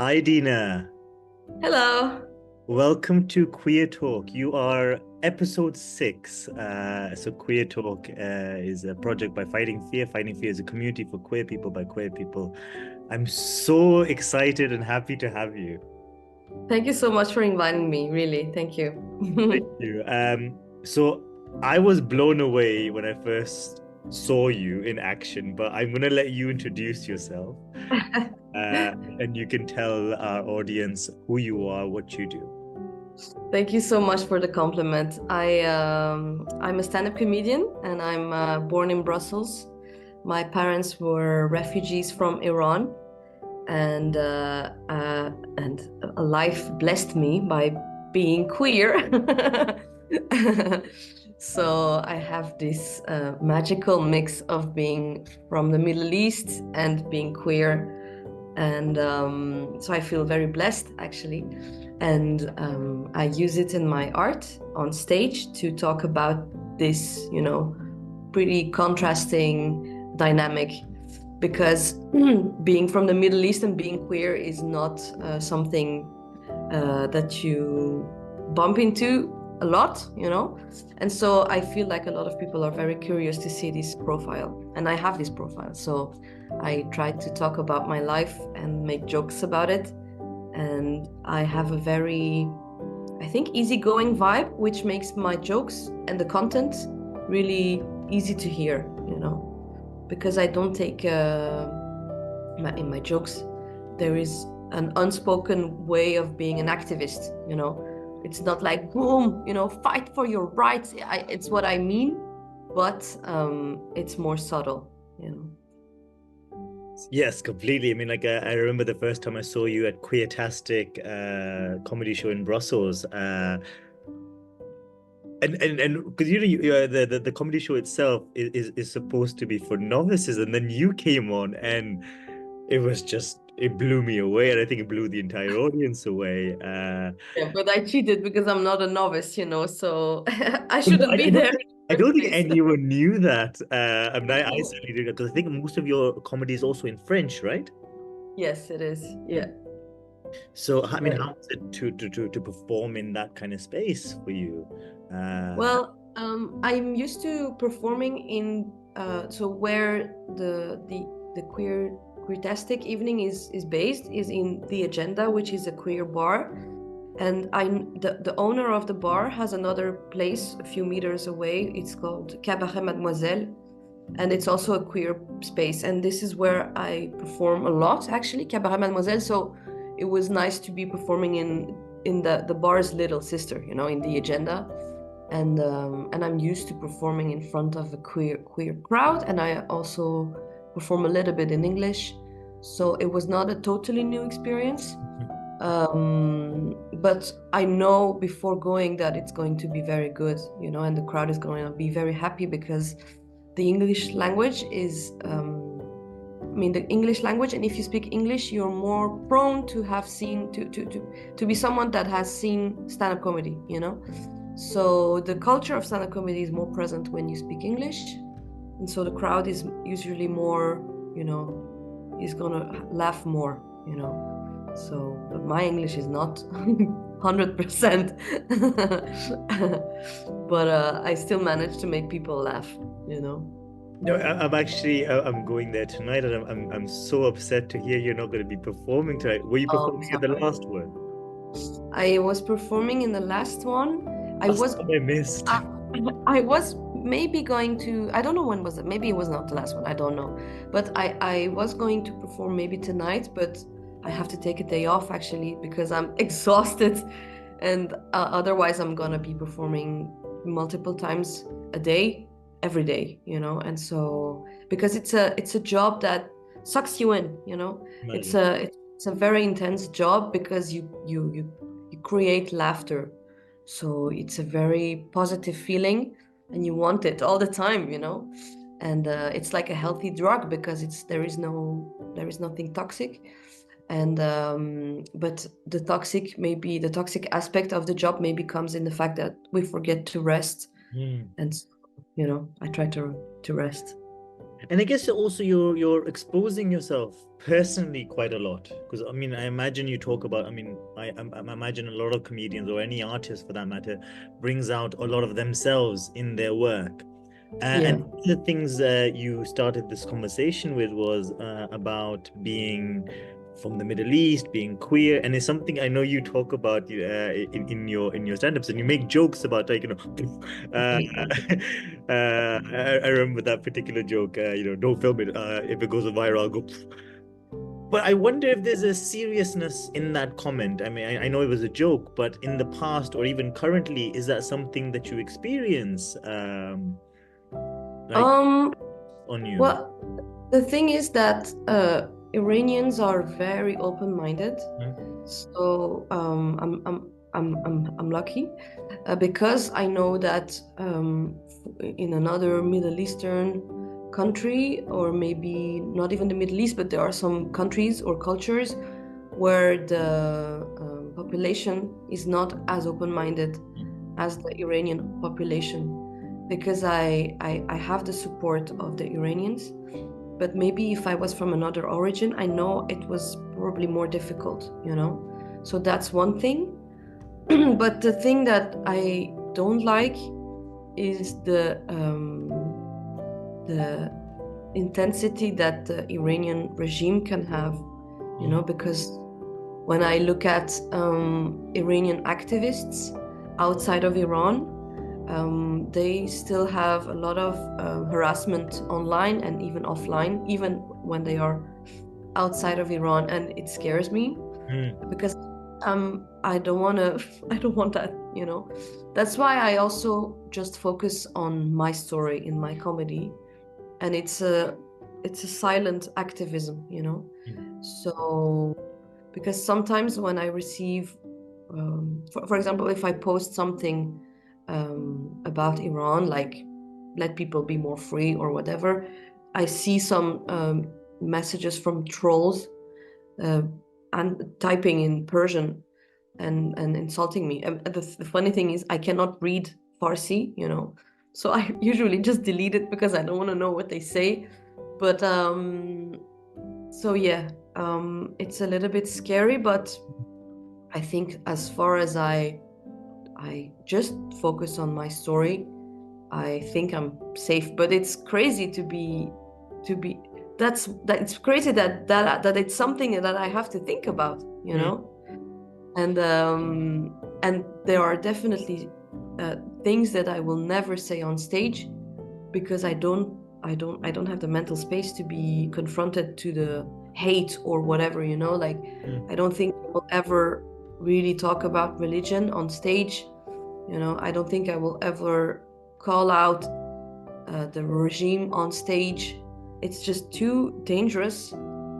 Hi, Dena. Hello. Welcome to Queer Talk. You are episode 6. So, Queer Talk is a project by Fighting Fear. Fighting Fear is a community for queer people by queer people. I'm so excited and happy to have you. Thank you so much for inviting me. Really, thank you. Thank you. So, I was blown away when I first saw you in action, but I'm going to let you introduce yourself and you can tell our audience who you are, what you do. Thank you so much for the compliment. I'm a stand-up comedian and I'm born in Brussels. My parents were refugees from Iran, and a life blessed me by being queer. So I have this magical mix of being from the Middle East and being queer, and so I feel very blessed actually. And I use it in my art on stage to talk about this, pretty contrasting dynamic, because being from the Middle East and being queer is not something that you bump into a lot. And so I feel like a lot of people are very curious to see this profile, and I have this profile. So I try to talk about my life and make jokes about it. And I have a very, I think, easygoing vibe, which makes my jokes and the content really easy to hear, because I don't take in my jokes, there is an unspoken way of being an activist. It's not like boom, fight for your rights. It's what I mean, but it's more subtle. Yes, completely. I mean, I remember the first time I saw you at Queertastic comedy show in Brussels. And because the comedy show itself is supposed to be for novices, and then you came on and it blew me away, and I think it blew the entire audience away. Yeah, but I cheated because I'm not a novice, so I But no, shouldn't be there in I the don't first think place. anyone knew that. I mean, I Oh, certainly did, because I think most of your comedy is also in French, right? yes, it is. Yeah. So, I mean, Yeah. how is it to perform in that kind of space for you? Well, I'm used to performing in so where the queertastic evening is based is in the Agenda, which is a queer bar, and the owner of the bar has another place a few meters away. It's called Cabaret Mademoiselle, and it's also a queer space. And this is where I perform a lot, actually, Cabaret Mademoiselle. So it was nice to be performing in the bar's little sister, in the Agenda. And I'm used to performing in front of a queer crowd, and I also perform a little bit in English. So it was not a totally new experience. But I know before going that it's going to be very good, and the crowd is going to be very happy, because the English language is, I mean, the English language, and if you speak English, you're more prone to have seen, to be someone that has seen stand-up comedy. So the culture of stand-up comedy is more present when you speak English. And so the crowd is usually more, is gonna laugh more. So, but my English is not 100%. But I still manage to make people laugh. No, I'm actually I'm going there tonight, and I'm so upset to hear you're not going to be performing tonight. Were you Oh, I'm performing at the sorry. last one? I was performing in the last one. I That's was the one I missed. I, I was maybe going to, I don't know when was it. Maybe it was not the last one. I don't know. But I was going to perform maybe tonight, but I have to take a day off actually because I'm exhausted. And otherwise, I'm gonna be performing multiple times a day, every day. And so because it's a job that sucks you in. It's Imagine. a very intense job because you create laughter, so it's a very positive feeling, and you want it all the time. And it's like a healthy drug because there is nothing toxic. And but the toxic aspect of the job maybe comes in the fact that we forget to rest. Hmm. And I try to rest. And I guess also you're exposing yourself personally quite a lot, because I mean I imagine you talk about, I mean I imagine a lot of comedians or any artist for that matter brings out a lot of themselves in their work. And Yeah. one of the things that you started this conversation with was about being from the Middle East, being queer, and it's something I know you talk about in your stand-ups, and you make jokes about, like, you know, I remember that particular joke. You know, don't film it. If it goes viral, I'll go. But I wonder if there's a seriousness in that comment. I mean, I know it was a joke, but in the past or even currently, is that something that you experience? Like Um, on you. well, the thing is that Iranians are very open-minded. Mhm. So I'm lucky because I know that in another Middle Eastern country, or maybe not even the Middle East, but there are some countries or cultures where the population is not as open-minded as the Iranian population, because I have the support of the Iranians. But maybe if I was from another origin, I know it was probably more difficult, you know? So that's one thing. But the thing that I don't like is the intensity that the Iranian regime can have, you know, Mhm. because when I look at Iranian activists outside of Iran, they still have a lot of harassment online and even offline, even when they are outside of Iran, and it scares me Mhm. because I don't want to I don't want that, you know. That's why I also just focus on my story in my comedy, and it's a silent activism, you know. So because sometimes when I receive for example, if I post something about Iran, like let people be more free or whatever, I see some messages from trolls uh, and typing in Persian and insulting me. And the funny thing is, I cannot read Farsi, you know, so I usually just delete it because I don't want to know what they say. But so yeah, it's a little bit scary, but I think as far as I just focus on my story, I think I'm safe. But it's crazy to be that it's crazy that it's something that I have to think about, you Mhm. know. And there are definitely things that I will never say on stage because I don't have the mental space to be confronted to the hate or whatever, you know. Like, I Mhm. don't think I will ever really talk about religion on stage, you know. I don't think I will ever call out the regime on stage. It's just too dangerous,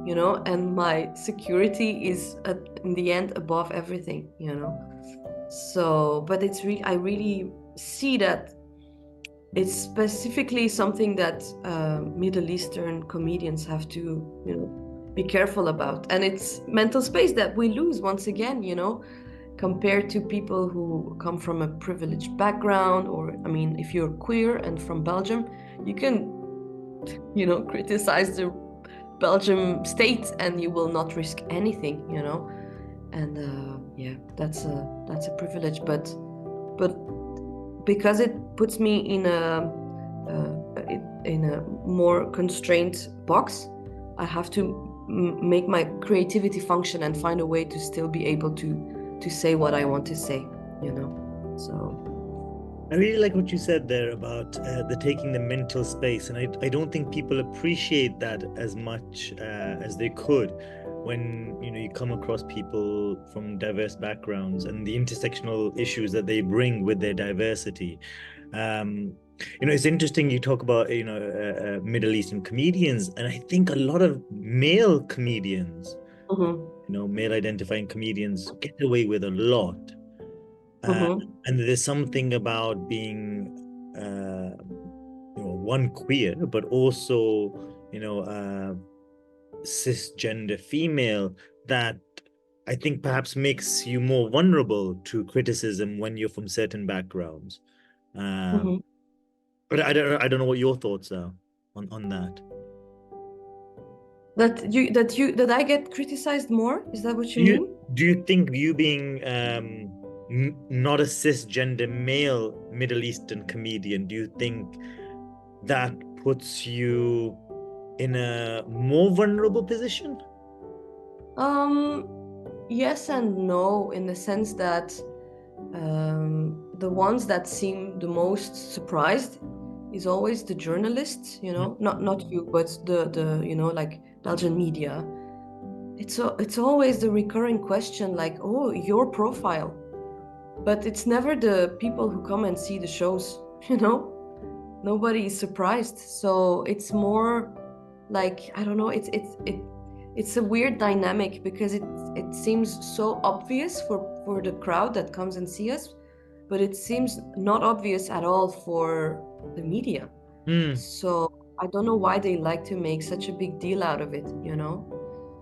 you know, and my security is in the end above everything, you know. So, but it's really, I really see that it's specifically something that Middle Eastern comedians have to, you know, be careful about. And it's mental space that we lose once again, you know, compared to people who come from a privileged background. Or, I mean, if you're queer and from Belgium, you can, you know, criticize the Belgium state and you will not risk anything, you know. And yeah, that's a privilege, but because it puts me in a more constrained box, I have to make my creativity function and find a way to still be able to say what I want to say, you know. So I really like what you said there about the taking the mental space, and I don't think people appreciate that as much as they could when, you know, you come across people from diverse backgrounds and the intersectional issues that they bring with their diversity. Um, you know, it's interesting you talk about, you know, Middle Eastern comedians, and I think a lot of male comedians, mhm, you know, male identifying comedians get away with a lot. Uh, mhm, and there's something about being, you know, one queer, but also, you know, cisgender female, that I think perhaps makes you more vulnerable to criticism when you're from certain backgrounds. Um, mhm. but I don't know what your thoughts are on that. that I get criticized more? Is that what you mean? Do you think you being not a cisgender male Middle Eastern comedian, do you think that puts you in a more vulnerable position? Yes and no, in the sense that the ones that seem the most surprised is always the journalists, not you, but the like Belgian media. It's always the recurring question, like, oh, your profile, but it's never the people who come and see the shows. Nobody is surprised. So it's more like, I don't know, it's a weird dynamic, because it seems so obvious for the crowd that comes and see us, but it seems not obvious at all for the media. So I don't know why they like to make such a big deal out of it,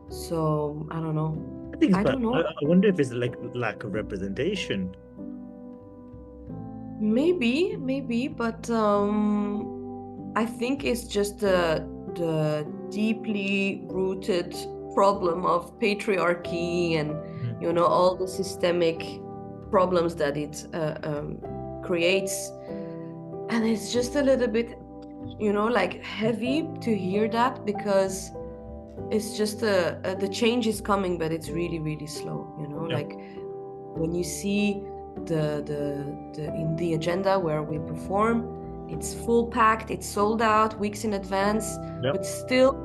So I don't know. I don't know. I wonder if it's like lack of representation. Maybe, but I think it's just the deeply rooted problem of patriarchy and all the systemic problems that it creates, and it's just a little bit like heavy to hear that, because it's just the change is coming, but it's really, really slow. Like when you see the in the agenda where we perform, it's full packed, it's sold out weeks in advance. But still,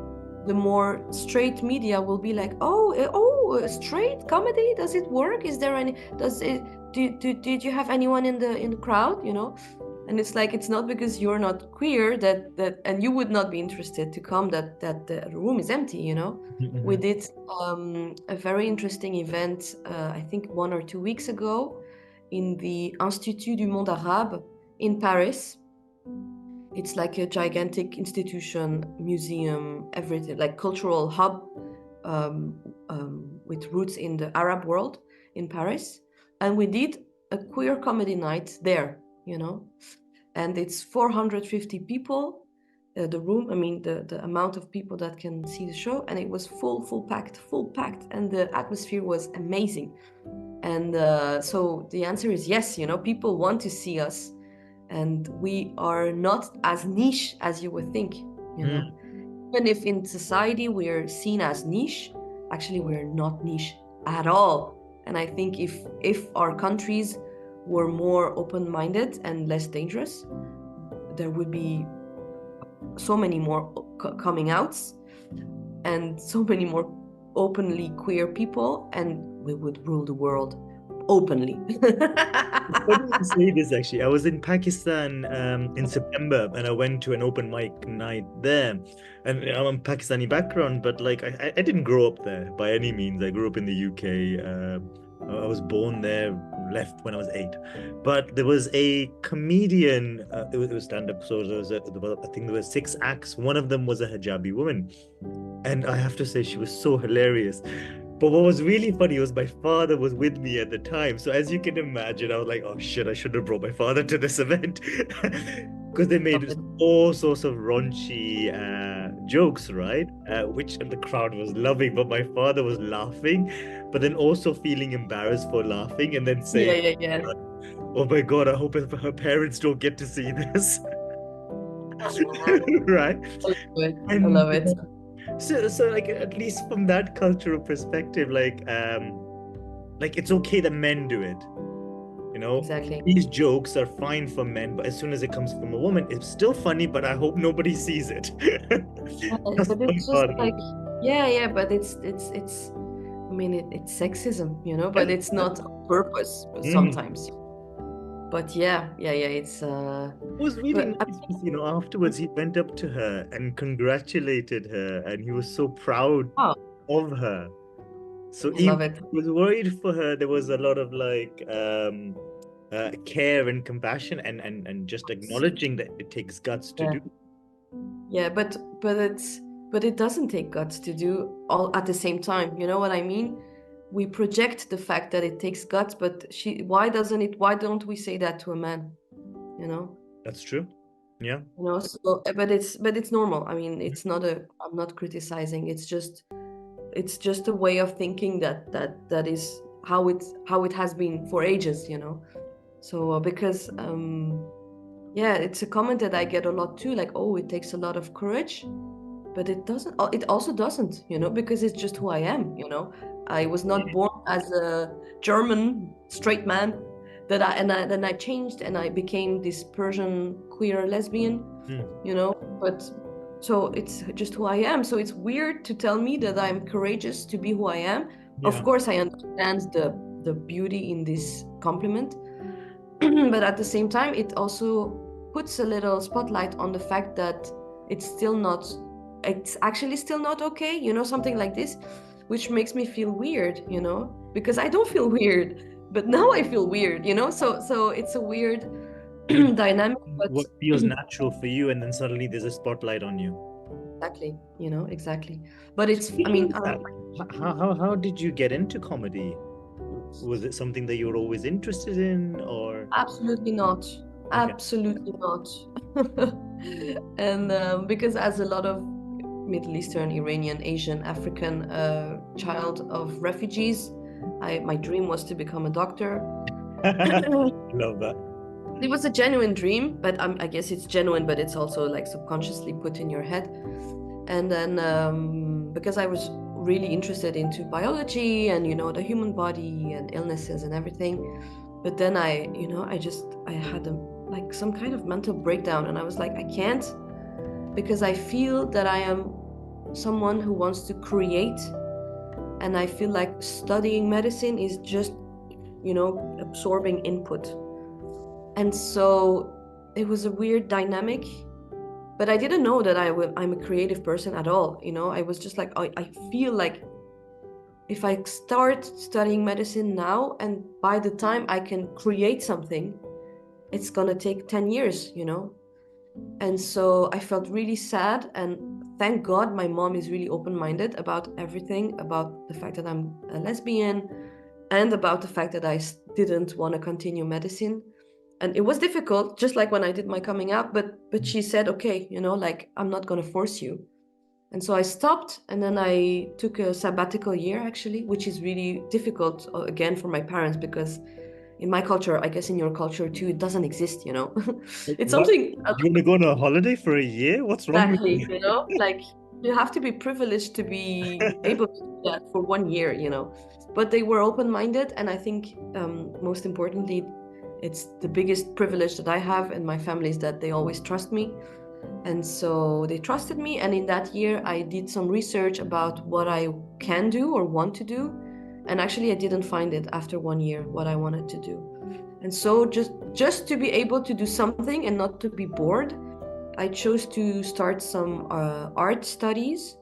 the more straight media will be like, oh, straight comedy, does it work? Is there any? Did you have anyone in the crowd? And it's like, it's not because you're not queer that and you would not be interested to come that the room is empty. We did a very interesting event, I think 1 or 2 weeks ago, in the Institut du Monde Arabe in Paris. It's like a gigantic institution, museum, everything, like cultural hub with roots in the Arab world in Paris. And we did a queer comedy night there, and it's 450 people. The room, I mean, the amount of people that can see the show, and it was full packed, and the atmosphere was amazing. And so the answer is yes, people want to see us, and we are not as niche as you would think, Even if in society we're seen as niche, actually we're not niche at all. And I think if our countries were more open-minded and less dangerous, there would be so many more coming outs and so many more openly queer people, and we would rule the world openly. Funny you say this, actually. I was in Pakistan in September, and I went to an open mic night there. And I'm a Pakistani background, but like I didn't grow up there by any means. I grew up in the UK. I was born there, left when I was 8. But there was a comedian. It was stand-up, so I think there were 6 acts. One of them was a hijabi woman, and I have to say she was so hilarious. But what was really funny was my father was with me at the time. So as you can imagine, I was like, oh shit, I should have brought my father to this event. Because they made all sorts of raunchy jokes, right? Which the crowd was loving, but my father was laughing, but then also feeling embarrassed for laughing, and then saying, yeah. Oh my God, I hope her parents don't get to see this. Right? I love it. So like, at least from that cultural perspective, like it's okay that men do it, Exactly. These jokes are fine for men, but as soon as it comes from a woman, it's still funny, but I hope nobody sees it. But it's just like, yeah, but it's I mean, it's sexism, but it's not on purpose sometimes. But yeah, it's it was really nice, afterwards he went up to her and congratulated her, and he was so proud of her. So I love it. He was worried for her. There was a lot of like care and compassion, and just acknowledging that it takes guts to do. Yeah, but it doesn't take guts to do all at the same time. You know what I mean? We project the fact that it takes guts, but why don't we say that to a man? That's true. Yeah. you know. So, but it's normal. I mean, it's not a. I'm not criticizing. It's just a way of thinking that is how it has been for ages, you know. So because yeah, it's a comment that I get a lot too, like, oh, it takes a lot of courage, but it doesn't. It also doesn't, you know, because it's just who I am, you know. I was not born as a German straight man. Then I changed and I became this Persian queer lesbian, Mm. you know. But so it's just who I am. So it's weird to tell me that I'm courageous to be who I am. Of Yeah. course, I understand the beauty in this compliment, but at the same time, it also puts a little spotlight on the fact that it's still not, it's actually still not okay, you know, something like this, which makes me feel weird, you know, because I don't feel weird, but now I feel weird, you know, so it's a weird You're dynamic, doing but what feels natural for you, and then suddenly there's a spotlight on you. exactly, you know, exactly. But So it's, I what mean, is that? How did you get into comedy? Was it something that you were always interested in, or absolutely not. okay? Absolutely not. And because as a lot of Middle Eastern, Iranian, Asian, African child of refugees, my dream was to become a doctor. Love that. It was a genuine dream, but I guess it's genuine, but it's also like subconsciously put in your head. And then because I was really interested into biology and, you know, the human body and illnesses and everything, but then I had like some kind of mental breakdown, and I was like, I can't, because I feel that I am someone who wants to create, and I feel like studying medicine is just, you know, absorbing input. And so it was a weird dynamic, but I didn't know that I'm a creative person at all, you know. I was just like, I feel like if I start studying medicine now and by the time I can create something, it's gonna take 10 years, you know. And so I felt really sad, and thank God my mom is really open-minded about everything, about the fact that I'm a lesbian and about the fact that I didn't want to continue medicine. And it was difficult, just like when I did my coming out, but she said, okay, you know, like, I'm not going to force you. And so I stopped, and then I took a sabbatical year, actually, which is really difficult, again, for my parents, because in my culture, I guess in your culture too, it doesn't exist, you know. It's What? something You want to go on a holiday for a year? What's wrong with exactly, you? you know, like, you have to be privileged to be able to do that for 1 year, you know. But they were open-minded, and I think most importantly, it's the biggest privilege that I have in my family is that they always trust me. And so they trusted me, and in that year I did some research about what I can do or want to do. And actually I didn't find it after 1 year what I wanted to do. And so just to be able to do something and not to be bored, I chose to start some art studies,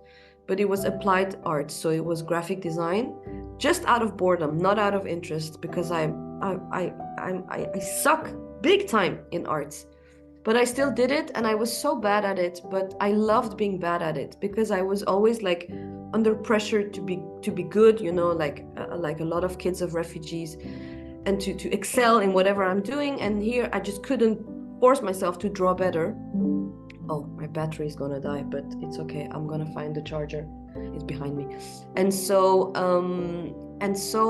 but it was applied art, so it was graphic design, just out of boredom, not out of interest, because I suck big time in arts. But I still did it, and I was so bad at it, but I loved being bad at it because I was always like under pressure to be good, you know, like a lot of kids of refugees, and to excel in whatever I'm doing. And here I just couldn't force myself to draw better. Oh, my battery is gonna die, but it's okay. I'm gonna find the charger. It's behind me. And so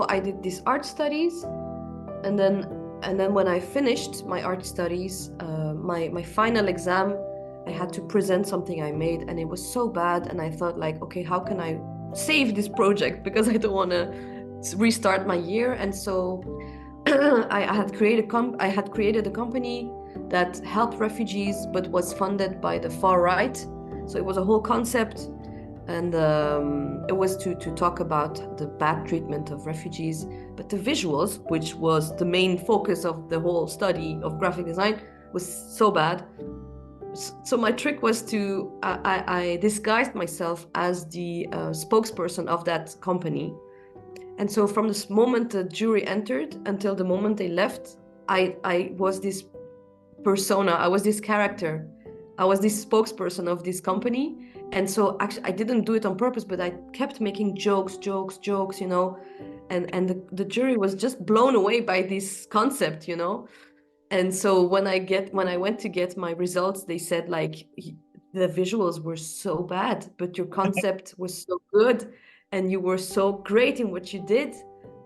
I did these art studies, and then when I finished my art studies, my final exam, I had to present something I made, and it was so bad. And I thought, like, okay, how can I save this project, because I don't want to restart my year. And so I had created a company that helped refugees, but was funded by the far right. So it was a whole concept, and it was to talk about the bad treatment of refugees. But the visuals, which was the main focus of the whole study of graphic design, was so bad. So my trick was I disguised myself as the spokesperson of that company. And so from this moment the jury entered until the moment they left, I was this persona, I was this character, I was this spokesperson of this company. And so actually I didn't do it on purpose, but I kept making jokes, you know, and the jury was just blown away by this concept, you know. And so when I went to get my results, they said like the visuals were so bad, but your concept was so good and you were so great in what you did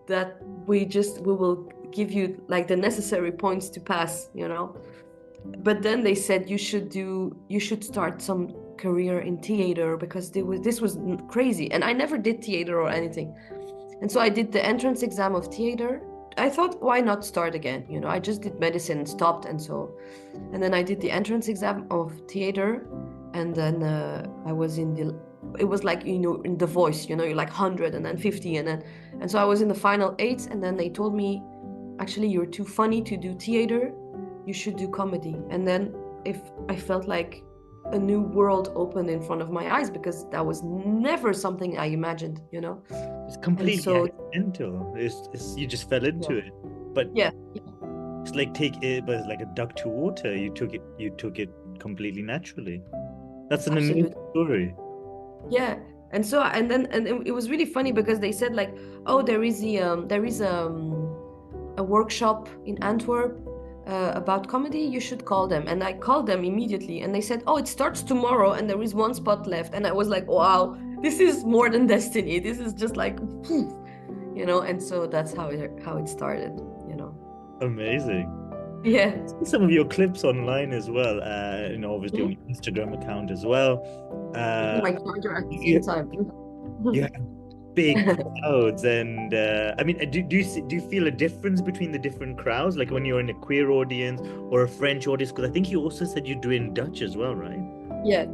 that we will give you like the necessary points to pass, you know. But then they said you should start some career in theater because this was crazy. And I never did theater or anything. And so I did the entrance exam of theater. I thought, why not start again? You know, I just did medicine and stopped. And then I did the entrance exam of theater. And then I was it was like, you know, in The Voice, you know, you're like 100 and then 50. And so I was in the final 8. And then they told me, actually, you're too funny to do theater. You should do comedy. And then if I felt like a new world opened in front of my eyes, because that was never something I imagined, you know. It's completely accidental. You just fell into it. But yeah, it's like but it's like a duck to water. You took it completely naturally. That's an amazing story. Yeah. And so it was really funny because they said like, oh, there is a workshop in Antwerp about comedy, you should call them. And I called them immediately and they said, oh, it starts tomorrow and there is 1 spot left. And I was like, wow, this is more than destiny. This is just like, you know. And so that's how it started, you know. Amazing. Yeah. Some of your clips online as well, you know, obviously on your Instagram account as well. My charger at the same time. You have big crowds, and I mean, do you feel a difference between the different crowds, like when you're in a queer audience or a French audience? Because I think you also said you do in Dutch as well, right? Yeah.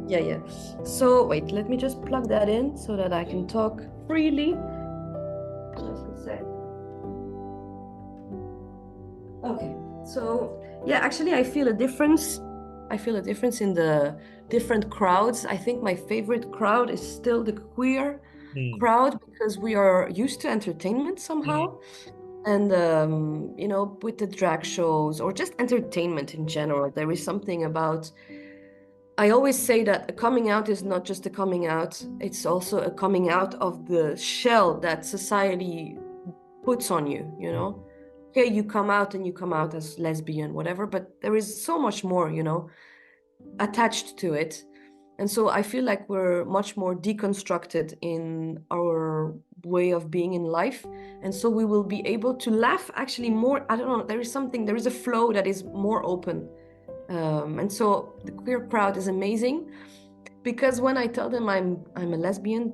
So wait, let me just plug that in so that I can talk freely. Just a sec. Okay. So yeah, actually, I feel a difference. I feel a difference in the different crowds. I think my favorite crowd is still the queer crowd, because we are used to entertainment somehow. And you know, with the drag shows or just entertainment in general, there is something about, I always say that a coming out is not just a coming out, it's also a coming out of the shell that society puts on you, you know. Okay, you come out and you come out as lesbian, whatever, but there is so much more, you know, attached to it. And so I feel like we're much more deconstructed in our way of being in life. And so we will be able to laugh actually more. I don't know, there is a flow that is more open. And so the queer crowd is amazing, because when I tell them I'm a lesbian,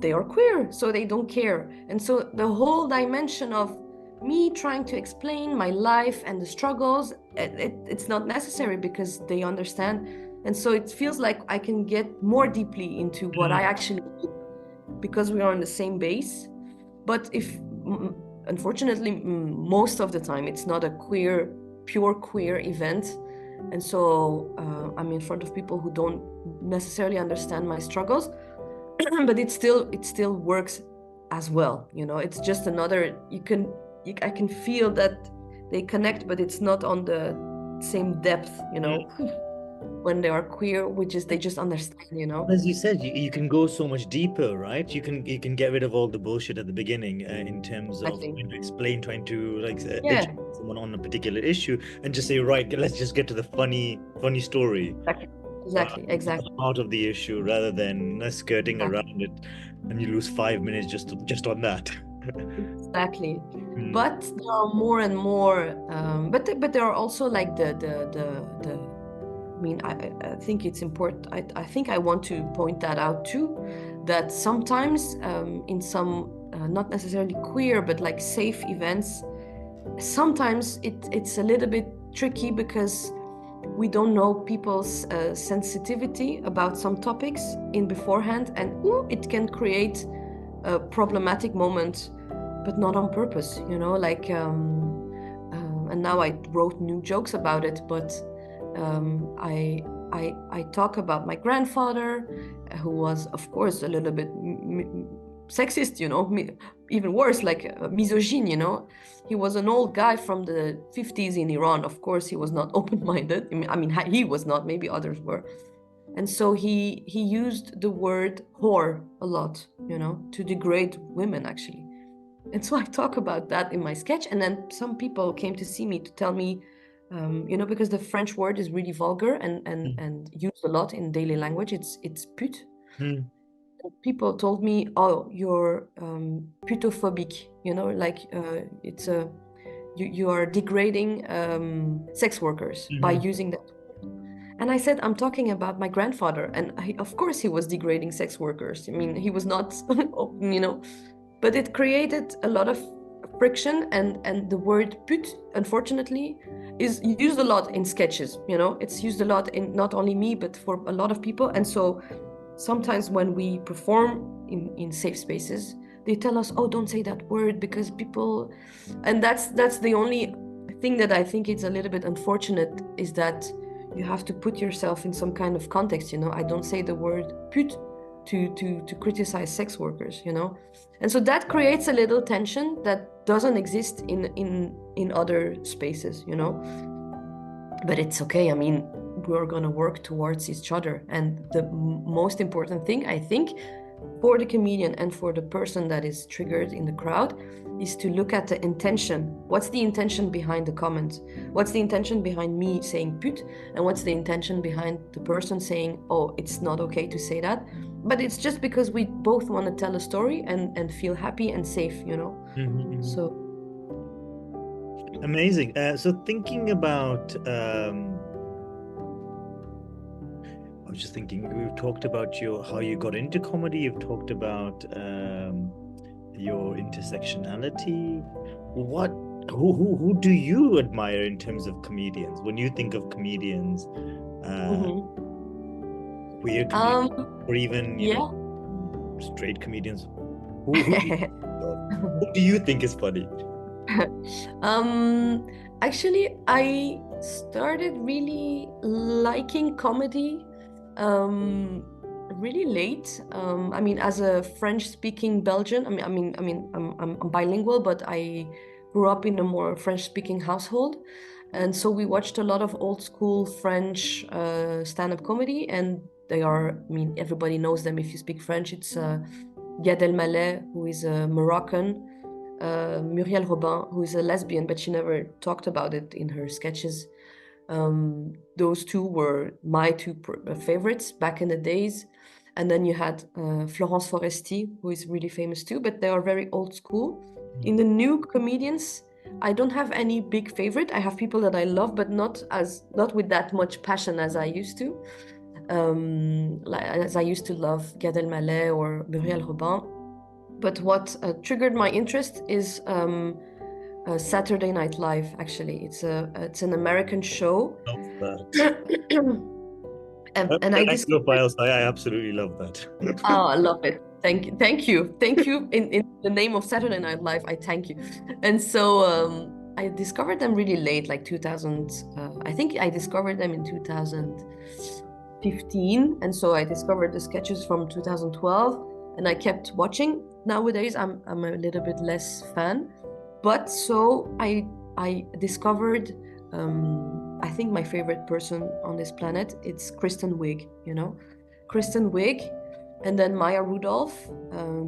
they are queer, so they don't care. And so the whole dimension of me trying to explain my life and the struggles, it's not necessary because they understand. And so it feels like I can get more deeply into what I actually do because we are on the same base. But unfortunately, most of the time, it's not a pure queer event. And so I'm in front of people who don't necessarily understand my struggles, but it still works as well. You know, it's just another, I can feel that they connect, but it's not on the same depth, you know. When they are queer, they just understand, you know. As you said, you can go so much deeper, right? You can get rid of all the bullshit at the beginning in terms of trying to educate someone on a particular issue, and just say, right, let's just get to the funny story. Exactly. Out of the issue rather than skirting around it, and you lose 5 minutes just on that. Exactly. But there are more and more, but there are also like I mean, I think it's important. I think I want to point that out too, that sometimes in some not necessarily queer, but like safe events, sometimes it's a little bit tricky because we don't know people's sensitivity about some topics in beforehand, and it can create a problematic moment, but not on purpose, you know, like, and now I wrote new jokes about it, but I talk about my grandfather, who was, of course, a little bit sexist, you know, even worse, like misogyne, you know. He was an old guy from the 50s in Iran. Of course, he was not open-minded. I mean, he was not, maybe others were. And so he used the word whore a lot, you know, to degrade women, actually. And so I talk about that in my sketch. And then some people came to see me to tell me, because the French word is really vulgar and Mm. and used a lot in daily language. It's pute. Mm. People told me, "Oh, you're putophobic," like it's a you are degrading sex workers by Mhm. using that. And I said, I'm talking about my grandfather, and of course he was degrading sex workers. I mean, he was not, but it created a lot of friction, and the word put, unfortunately, is used a lot in sketches. It's used a lot in not only me, but for a lot of people. And so sometimes when we perform in safe spaces, they tell us, oh, don't say that word because people, and that's the only thing that I think is a little bit unfortunate, is that you have to put yourself in some kind of context. I don't say the word pute to criticize sex workers. And so that creates a little tension that doesn't exist in other spaces. But it's okay. I mean, we're going to work towards each other. And the most important thing, I think, for the comedian and for the person that is triggered in the crowd, is to look at the intention. What's the intention behind the comment? What's the intention behind me saying pute? And what's the intention behind the person saying, oh, it's not okay to say that? But it's just because we both want to tell a story and feel happy and safe. Mhm. So Amazing. So thinking about, I was just thinking, we've talked about how you got into comedy. You've talked about your intersectionality. What, who do you admire in terms of comedians? When you think of comedians, uh, mhm. queer comedians, um or even yeah. straight comedians, who do you think of? Who do you think is funny? Um, Actually, I started really liking comedy really late. I mean, as a French-speaking Belgian, I'm bilingual, but I grew up in a more French-speaking household, and so we watched a lot of old school French stand-up comedy, and they are, I mean, everybody knows them if you speak French. It's Gad Elmaleh, who is a Moroccan, Muriel Robin, who is a lesbian, but she never talked about it in her sketches. Those two were my two favorites back in the days. And then you had Florence Foresti, who is really famous too, but they are very old school. In the new comedians, I don't have any big favorite. I have people that I love, but not with that much passion as I used to. Like as I used to love Gad Elmaleh or Muriel Robin. But what triggered my interest is Saturday Night Live. Actually, it's an American show, Love that. and, That's and an I discovered. Anglophile, so I absolutely love that. Oh, I love it. Thank you, thank you, thank you. In the name of Saturday Night Live, I thank you. And so I discovered them really late, like 2000. I think I discovered them in 2015, and so I discovered the sketches from 2012, and I kept watching. Nowadays, I'm a little bit less fan, but so I discovered. I think my favorite person on this planet, it's Kristen Wiig. Kristen Wiig, and then Maya Rudolph,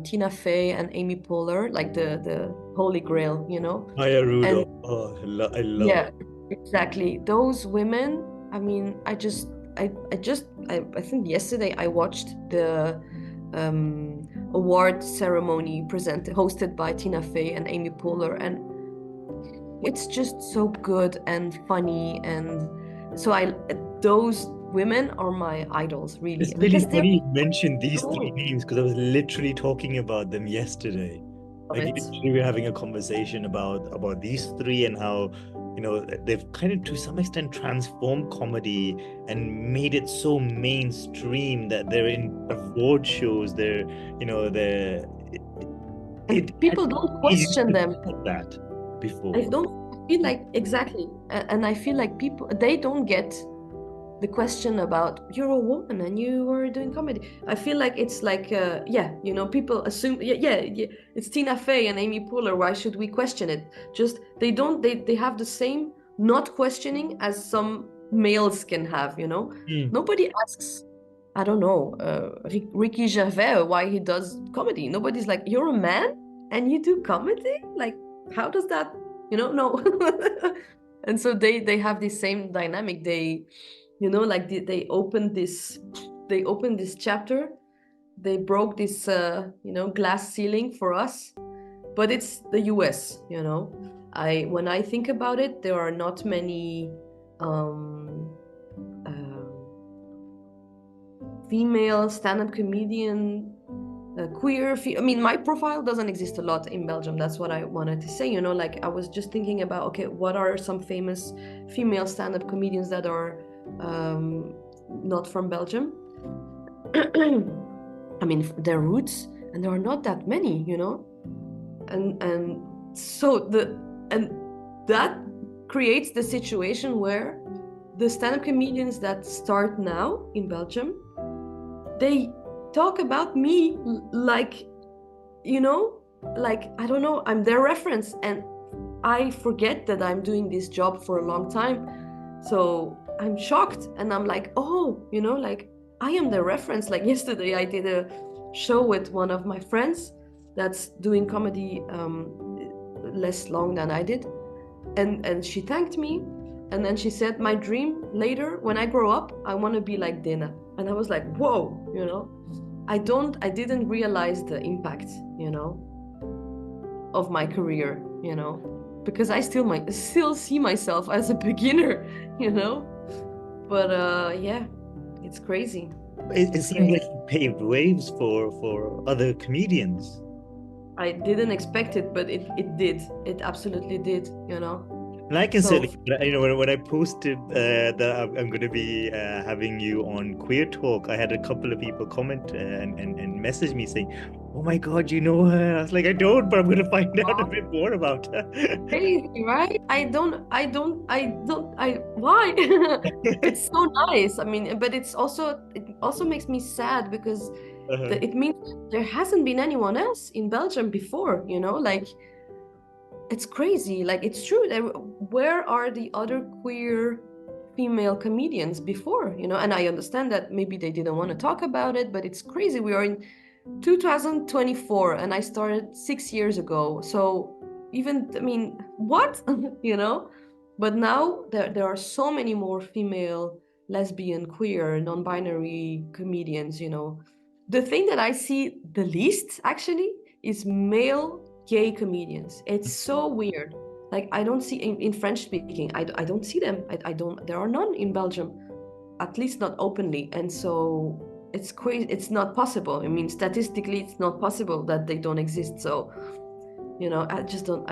Tina Fey, and Amy Poehler, like the holy grail. Maya And Rudolph. Oh, I love yeah, exactly. Those women, I mean, I think yesterday I watched the award ceremony hosted by Tina Fey and Amy Poehler, and it's just so good and funny. And so those women are my idols, really, It's really because they're funny you mentioned these three so names because I was literally talking about them yesterday. of Like it. literally, we're having a conversation about these three and how they've kind of to some extent transformed comedy and made it so mainstream that they're in award shows. They're it And people don't easy question to them. get that I before. don't feel like exactly, and I feel like people, they don't get the question about, you're a woman and you are doing comedy. I feel like it's like yeah, people assume, yeah, it's Tina Fey and Amy Poehler, why should we question it? Just they have the same not questioning as some males can have. Hmm. Nobody asks, I don't know, Ricky Gervais why he does comedy. Nobody's like, you're a man and you do comedy, like, how does that, no. And so they have the same dynamic. They, like they opened this chapter. They broke this glass ceiling for us, but it's the US. When I think about it, there are not many female stand-up comedian, queer. I mean, my profile doesn't exist a lot in Belgium. That's what I wanted to say. Like I was just thinking about, okay, what are some famous female stand-up comedians that are not from Belgium? I mean, their roots, and there are not that many, and so that creates the situation where the stand-up comedians that start now in Belgium, they talk about me like, like, I don't know, I'm their reference, and I forget that I'm doing this job for a long time. So I'm shocked, and I'm like, oh, like I am the reference. Like yesterday I did a show with one of my friends that's doing comedy less long than I did, and she thanked me, and then she said, my dream later when I grow up, I want to be like Dena. And I was like, whoa, I didn't realize the impact, of my career, because I still see myself as a beginner, but yeah, it's crazy. It seemed like you paved waves for other comedians. I didn't expect it, but it did. It absolutely did, And I can say, when I posted that I'm going to be having you on Queer Talk, I had a couple of people comment and message me saying, "Oh my God, you know her?" I was like, "I don't, but I'm going to find out a bit more about her." Crazy, right? Why? It's so nice. I mean, but it also makes me sad because it means there hasn't been anyone else in Belgium before, like. It's crazy. Like, it's true. Where are the other queer female comedians before, And I understand that maybe they didn't want to talk about it, but it's crazy. We are in 2024 and I started 6 years ago. So what? But now there are so many more female, lesbian, queer, non-binary comedians, The thing that I see the least actually is male gay comedians. It's so weird. Like, I don't see in French speaking, I don't see them. I don't, there are none in Belgium, at least not openly. And so it's crazy. It's not possible. I mean, statistically, it's not possible that they don't exist. So, I just don't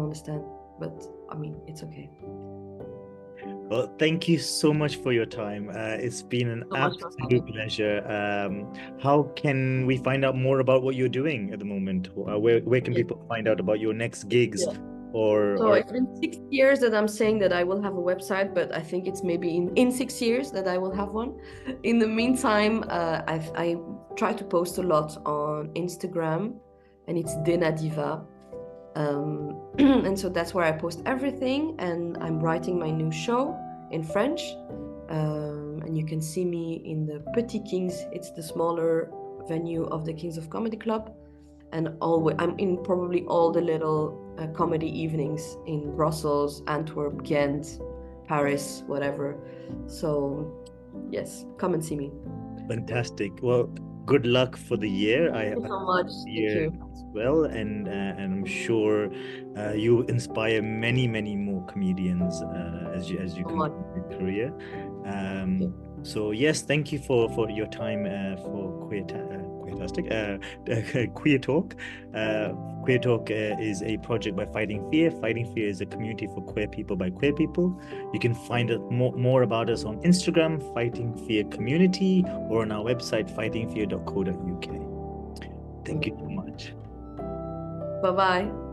understand. But I mean, it's okay. Well, thank you so much for your time. It's been an absolute pleasure. How can we find out more about what you're doing at the moment? Where can people find out about your next gigs? Yeah. It's been 6 years that I'm saying that I will have a website, but I think it's maybe in 6 years that I will have one. In the meantime, I try to post a lot on Instagram, and it's Dena Diva. And so that's where I post everything, and I'm writing my new show in French, and you can see me in the Petit Kings. It's the smaller venue of the Kings of Comedy Club, and I'm in probably all the little comedy evenings in Brussels, Antwerp, Ghent, Paris, whatever. So yes, come and see me. Fantastic. Well, good luck for the year. Thank you so much. Thank you. As well, and I'm sure you inspire many more comedians as you continue your career. So yes, thank you for your time for Queer Talk. Queer Talk is a project by Fighting Fear. Fighting Fear is a community for queer people by queer people. You can find out more about us on Instagram, Fighting Fear Community, or on our website, fightingfear.co.uk. Thank you so much. Bye-bye.